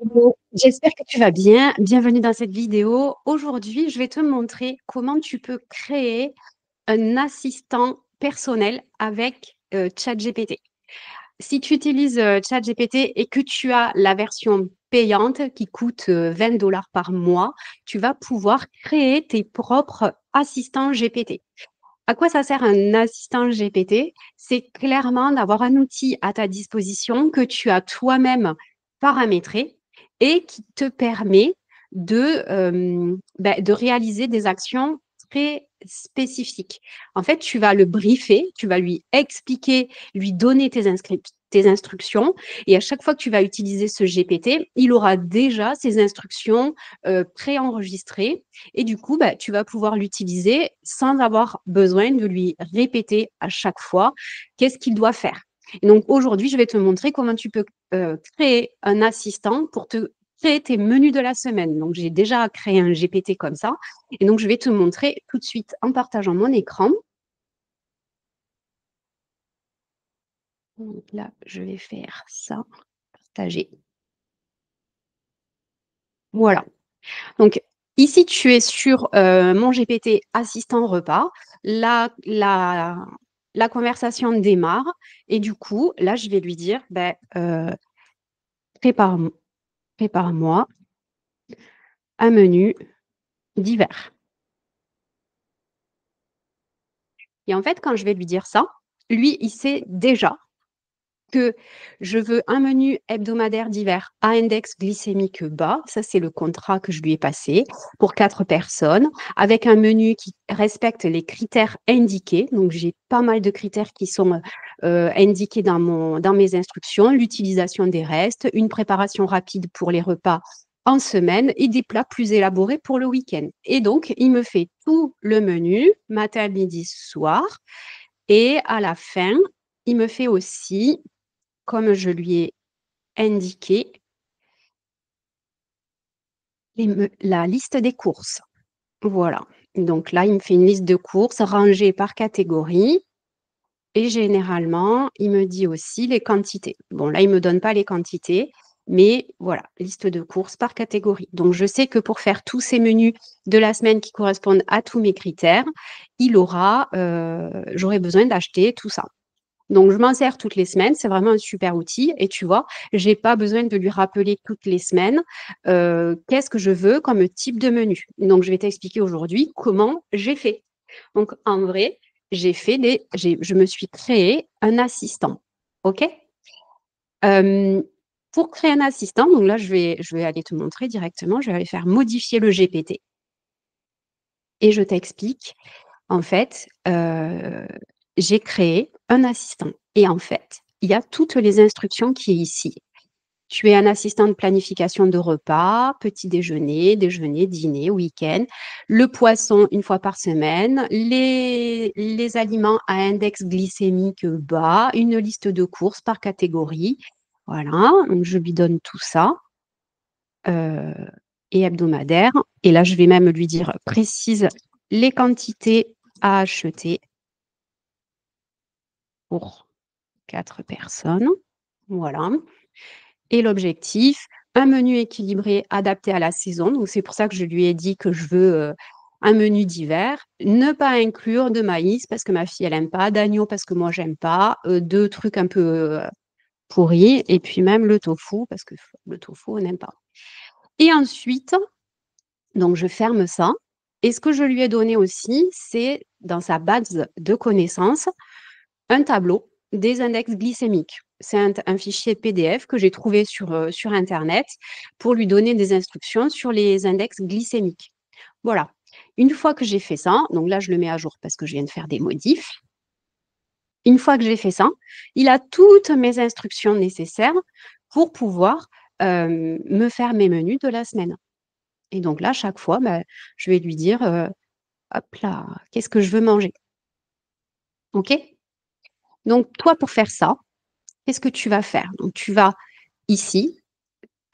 Bon, j'espère que tu vas bien. Bienvenue dans cette vidéo. Aujourd'hui, je vais te montrer comment tu peux créer un assistant personnel avec ChatGPT. Si tu utilises ChatGPT et que tu as la version payante qui coûte 20 $ par mois, tu vas pouvoir créer tes propres assistants GPT. À quoi ça sert un assistant GPT? C'est clairement d'avoir un outil à ta disposition que tu as toi-même paramétré et qui te permet de réaliser des actions très spécifiques. En fait, tu vas le briefer, tu vas lui expliquer, lui donner tes instructions et à chaque fois que tu vas utiliser ce GPT, il aura déjà ses instructions préenregistrées et du coup, tu vas pouvoir l'utiliser sans avoir besoin de lui répéter à chaque fois qu'est-ce qu'il doit faire. Et donc aujourd'hui, je vais te montrer comment tu peux créer un assistant pour te créer tes menus de la semaine. Donc j'ai déjà créé un GPT comme ça. Et donc je vais te montrer tout de suite en partageant mon écran. Donc là, je vais faire ça, partager. Voilà. Donc, ici, tu es sur mon GPT assistant repas. La conversation démarre. Et du coup, là, je vais lui dire, prépare, prépare-moi un menu divers. Et en fait, quand je vais lui dire ça, lui, il sait déjà que je veux un menu hebdomadaire d'hiver à index glycémique bas. Ça, c'est le contrat que je lui ai passé pour 4 personnes, avec un menu qui respecte les critères indiqués. Donc, j'ai pas mal de critères qui sont indiqués dans mes instructions. L'utilisation des restes, une préparation rapide pour les repas en semaine et des plats plus élaborés pour le week-end. Et donc, il me fait tout le menu, matin, midi, soir. Et à la fin, il me fait aussi, comme je lui ai indiqué, la liste des courses. Voilà. Donc là, il me fait une liste de courses rangée par catégorie. Et généralement, il me dit aussi les quantités. Bon, là, il ne me donne pas les quantités, mais voilà, liste de courses par catégorie. Donc, je sais que pour faire tous ces menus de la semaine qui correspondent à tous mes critères, j'aurai besoin d'acheter tout ça. Donc, je m'en sers toutes les semaines. C'est vraiment un super outil. Et tu vois, je n'ai pas besoin de lui rappeler toutes les semaines qu'est-ce que je veux comme type de menu. Donc, je vais t'expliquer aujourd'hui comment j'ai fait. Donc, en vrai, je me suis créé un assistant. OK? Euh, pour créer un assistant, donc là, je vais aller te montrer directement. Je vais aller faire modifier le GPT. Et je t'explique. En fait, j'ai créé un assistant. Et en fait, il y a toutes les instructions qui est ici. Tu es un assistant de planification de repas, petit déjeuner, déjeuner, dîner, week-end, le poisson une fois par semaine, les aliments à index glycémique bas, une liste de courses par catégorie. Voilà, donc je lui donne tout ça euh, et hebdomadaire. Et là, je vais même lui dire précise les quantités à acheter pour 4 personnes. Voilà. Et l'objectif, un menu équilibré adapté à la saison. Donc, c'est pour ça que je lui ai dit que je veux un menu d'hiver. Ne pas inclure de maïs parce que ma fille, elle n'aime pas, d'agneau parce que moi, j'aime pas, de trucs un peu pourris, et puis même le tofu parce que le tofu, on n'aime pas. Et ensuite, donc, je ferme ça. Et ce que je lui ai donné aussi, c'est dans sa base de connaissances, un tableau des index glycémiques. C'est un fichier PDF que j'ai trouvé sur Internet pour lui donner des instructions sur les index glycémiques. Voilà. Une fois que j'ai fait ça, donc là, je le mets à jour parce que je viens de faire des modifs. Une fois que j'ai fait ça, il a toutes mes instructions nécessaires pour pouvoir me faire mes menus de la semaine. Et donc là, chaque fois, je vais lui dire, hop là, qu'est-ce que je veux manger? OK? Donc, toi, pour faire ça, qu'est-ce que tu vas faire? Donc, tu vas ici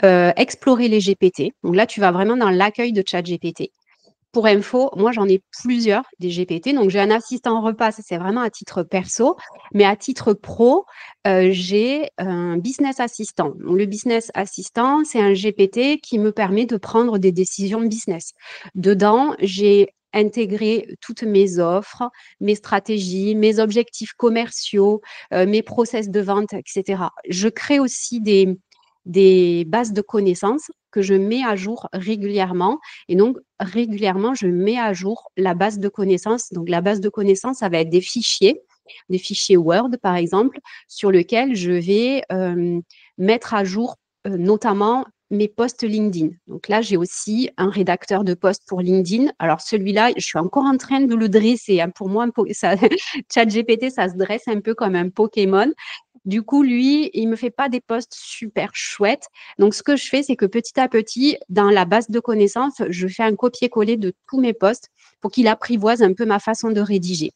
explorer les GPT. Donc là, tu vas vraiment dans l'accueil de ChatGPT. pour info, moi, j'en ai plusieurs des GPT. Donc, j'ai un assistant repas, ça, c'est vraiment à titre perso. Mais à titre pro, j'ai un business assistant. Donc, le business assistant, c'est un GPT qui me permet de prendre des décisions business. Dedans, j'ai intégré toutes mes offres, mes stratégies, mes objectifs commerciaux, mes process de vente, etc. Je crée aussi des bases de connaissances que je mets à jour régulièrement. Et donc, régulièrement, je mets à jour la base de connaissances. Donc, la base de connaissances, ça va être des fichiers Word, par exemple, sur lesquels je vais mettre à jour notamment mes posts LinkedIn. Donc là, j'ai aussi un rédacteur de posts pour LinkedIn. Alors celui-là, je suis encore en train de le dresser, hein. Pour moi, ChatGPT, ça se dresse un peu comme un Pokémon. Du coup, lui, il me fait pas des posts super chouettes. Donc, ce que je fais, c'est que petit à petit, dans la base de connaissances, je fais un copier-coller de tous mes posts pour qu'il apprivoise un peu ma façon de rédiger.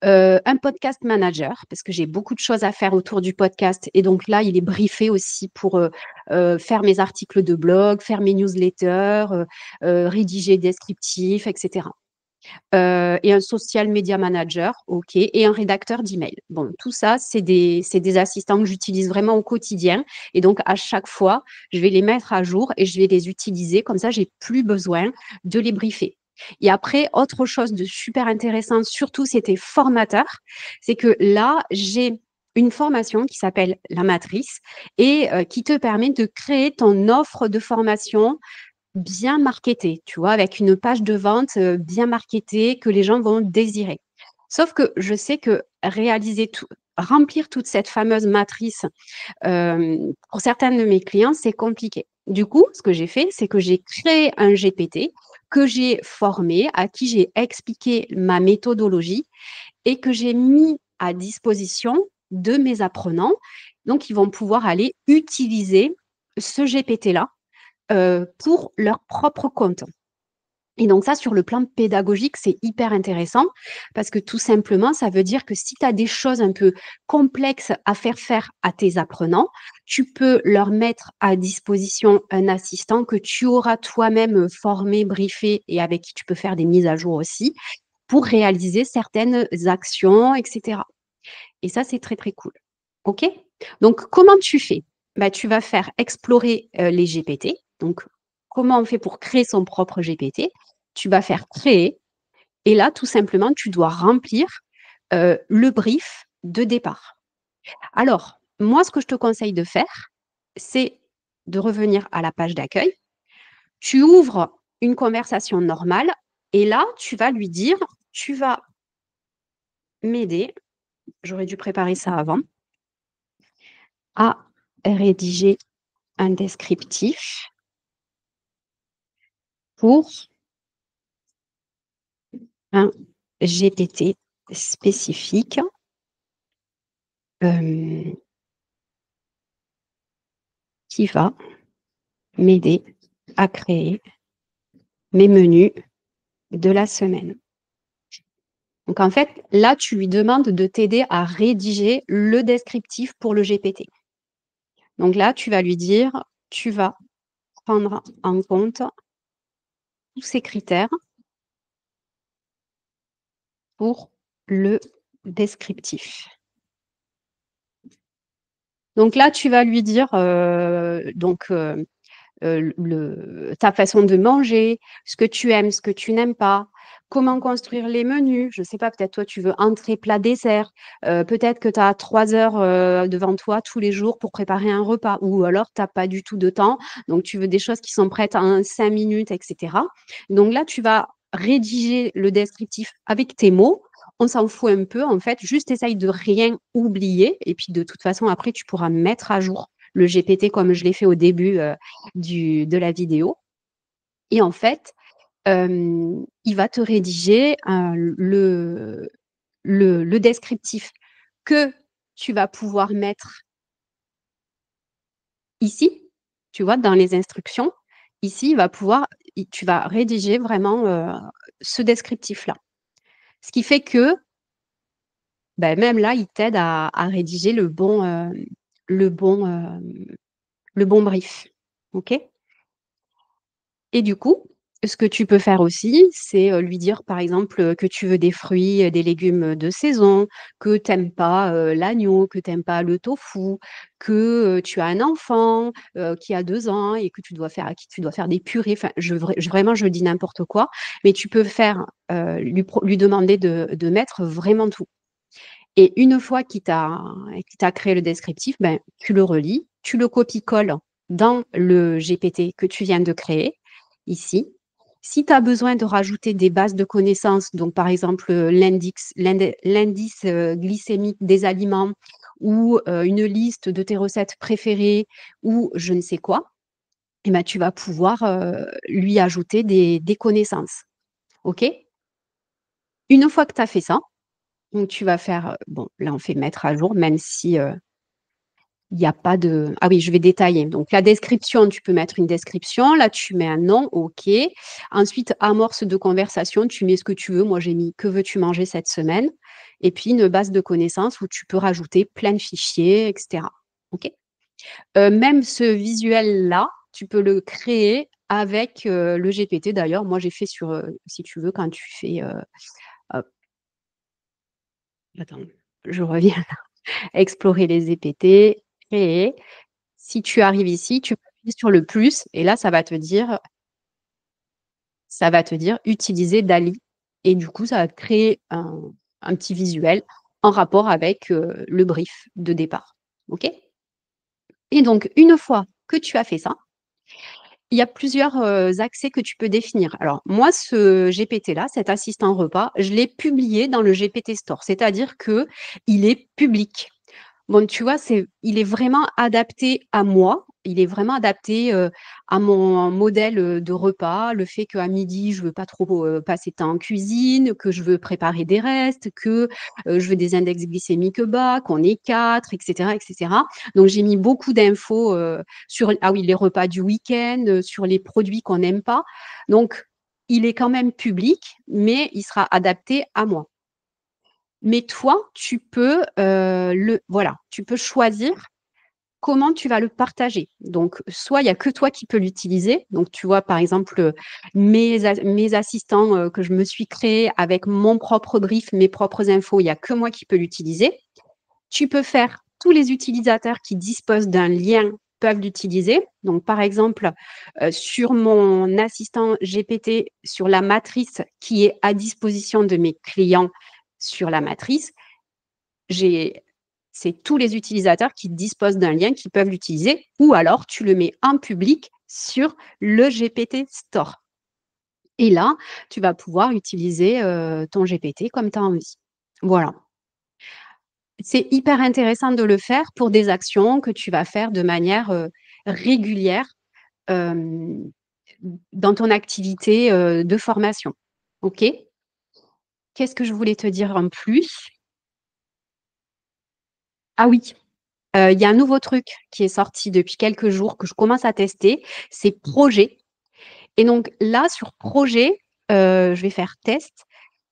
Un podcast manager, parce que j'ai beaucoup de choses à faire autour du podcast. Et donc là, il est briefé aussi pour faire mes articles de blog, faire mes newsletters, rédiger des descriptifs, etc. Et un social media manager, OK, et un rédacteur d'email. Bon, tout ça, c'est des assistants que j'utilise vraiment au quotidien. Et donc, à chaque fois, je vais les mettre à jour et je vais les utiliser. Comme ça, j'ai plus besoin de les briefer. Et après, autre chose de super intéressant, surtout c'était formateur, c'est que là, j'ai une formation qui s'appelle La Matrice et qui te permet de créer ton offre de formation bien marketé, tu vois? Avec une page de vente, bien marketée que les gens vont désirer. Sauf que je sais que réaliser tout remplir toute cette fameuse matrice, pour certains de mes clients, c'est compliqué. Du coup, ce que j'ai fait, c'est que j'ai créé un GPT que j'ai formé, à qui j'ai expliqué ma méthodologie et que j'ai mis à disposition de mes apprenants. Donc, ils vont pouvoir aller utiliser ce GPT-là pour leur propre compte. Et donc ça, sur le plan pédagogique, c'est hyper intéressant parce que tout simplement, ça veut dire que si tu as des choses un peu complexes à faire à tes apprenants, tu peux leur mettre à disposition un assistant que tu auras toi-même formé, briefé et avec qui tu peux faire des mises à jour aussi pour réaliser certaines actions, etc. Et ça, c'est très, très cool. OK? Donc, comment tu fais? Bah, tu vas faire explorer, les GPT. Donc, comment on fait pour créer son propre GPT? Tu vas faire créer et là, tout simplement, tu dois remplir, le brief de départ. Alors, moi, ce que je te conseille de faire, c'est de revenir à la page d'accueil. Tu ouvres une conversation normale et là, tu vas lui dire: «Tu vas m'aider», j'aurais dû préparer ça avant, «à rédiger un descriptif pour un GPT spécifique, hem, qui va m'aider à créer mes menus de la semaine». Donc en fait, là, tu lui demandes de t'aider à rédiger le descriptif pour le GPT. Donc là, tu vas lui dire: «Tu vas prendre en compte tous ces critères pour le descriptif». Donc là, tu vas lui dire, ta façon de manger, ce que tu aimes, ce que tu n'aimes pas, comment construire les menus. Je ne sais pas, peut-être toi, tu veux entrée, plat, dessert. Peut-être que tu as 3 heures devant toi tous les jours pour préparer un repas ou alors tu n'as pas du tout de temps. Donc, tu veux des choses qui sont prêtes en 5 minutes, etc. Donc là, tu vas rédiger le descriptif avec tes mots. On s'en fout un peu, en fait. Juste essaye de rien oublier. Et puis, de toute façon, après, tu pourras mettre à jour le GPT comme je l'ai fait au début de la vidéo. Et en fait, il va te rédiger le descriptif que tu vas pouvoir mettre ici, tu vois, dans les instructions. Ici, tu vas rédiger vraiment ce descriptif-là. Ce qui fait que, ben, même là, il t'aide à rédiger le bon, le bon brief. OK? Et du coup, Ce que tu peux faire aussi, c'est, lui dire par exemple, que tu veux des fruits et des légumes, de saison, que tu aimes pas, l'agneau, que tu aimes pas le tofu, que, tu as un enfant, qui a 2 ans et que tu dois faire à qui tu dois faire des purées. Enfin, vraiment, je dis n'importe quoi, mais tu peux faire, lui demander de mettre vraiment tout. Et une fois qu'il t'a créé le descriptif, ben, tu le relis, tu le copies-colles dans le GPT que tu viens de créer, ici. Si tu as besoin de rajouter des bases de connaissances, donc par exemple, l'indice, glycémique des aliments ou, une liste de tes recettes préférées ou je ne sais quoi, et ben, tu vas pouvoir, lui ajouter des connaissances. OK? Une fois que tu as fait ça, donc tu vas faire, bon, là, on fait mettre à jour, même si, il y a pas de ah oui, je vais détailler. Donc la description, tu peux mettre une description. Là, tu mets un nom, OK. Ensuite, amorce de conversation, tu mets ce que tu veux. Moi, j'ai mis: «Que veux-tu manger cette semaine?» et puis une base de connaissances où tu peux rajouter plein de fichiers et cetera. OK? Même ce visuel-là, tu peux le créer avec, le GPT. D'ailleurs, moi, j'ai fait sur, si tu veux, quand tu fais, hop, attends, je reviens. Explorer les EPT, créer. Si tu arrives ici, tu peux appuyer sur le plus et là, ça va te dire utiliser DALL-E et du coup, ça va te créer un petit visuel en rapport avec, le brief de départ. OK? Et donc une fois que tu as fait ça, il y a plusieurs, accès que tu peux définir. Alors moi, ce GPT-là, cet assistant repas, je l'ai publié dans le GPT Store, c'est-à-dire qu'il est public. Bon, tu vois, il est vraiment adapté à moi. Il est vraiment adapté, à mon modèle, de repas. Le fait qu'à midi, je veux pas trop, passer de temps en cuisine, que je veux préparer des restes, que, je veux des index glycémiques bas, qu'on est 4, et cetera, et cetera. Donc j'ai mis beaucoup d'infos, sur ah oui, les repas du week-end, sur les produits qu'on n'aime pas. Donc il est quand même public, mais il sera adapté à moi. Mais toi, tu peux, tu peux choisir comment tu vas le partager. Donc soit il y a que toi qui peux l'utiliser. Donc tu vois, par exemple, mes assistants, que je me suis créés avec mon propre brief, mes propres infos, il y a que moi qui peux l'utiliser. Tu peux faire tous les utilisateurs qui disposent d'un lien peuvent l'utiliser. Donc par exemple, sur mon assistant GPT, sur la matrice qui est à disposition de mes clients sur la matrice, j'ai c'est tous les utilisateurs qui disposent d'un lien qui peuvent l'utiliser ou alors tu le mets en public sur le GPT Store et là, tu vas pouvoir utiliser, ton GPT comme tu as envie. Voilà. C'est hyper intéressant de le faire pour des actions que tu vas faire de manière, régulière, hem, dans ton activité, de formation. OK? Qu'est-ce que je voulais te dire en plus? Ah oui, il y a un nouveau truc qui est sorti depuis quelques jours que je commence à tester, c'est Projet et donc là, sur Projet, je vais faire test.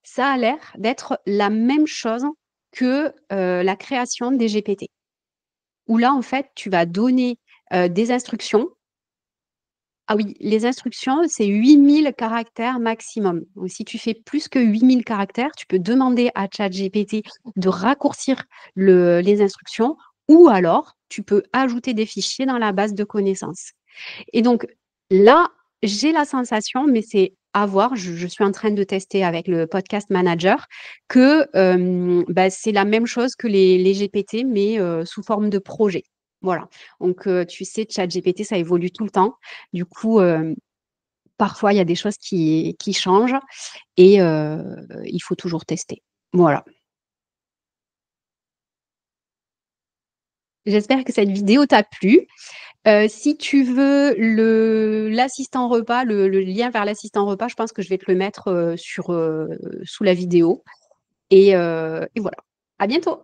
Ça a l'air d'être la même chose que, la création des GPT. Où là, en fait, tu vas donner, des instructions. Ah oui, les instructions, c'est 8 000 caractères maximum. Donc si tu fais plus que 8 000 caractères, tu peux demander à ChatGPT de raccourcir les instructions ou alors tu peux ajouter des fichiers dans la base de connaissances. Et donc là, j'ai la sensation, mais c'est à voir, je suis en train de tester avec le podcast manager que, bah, c'est la même chose que les GPT, mais, sous forme de projet. Voilà. Donc, tu sais, ChatGPT, ça évolue tout le temps. Du coup, parfois, il y a des choses qui changent et il faut toujours tester. Voilà. J'espère que cette vidéo t'a plu. Si tu veux l'assistant repas, le lien vers l'assistant repas, je pense que je vais te le mettre, sous la vidéo et voilà. À bientôt.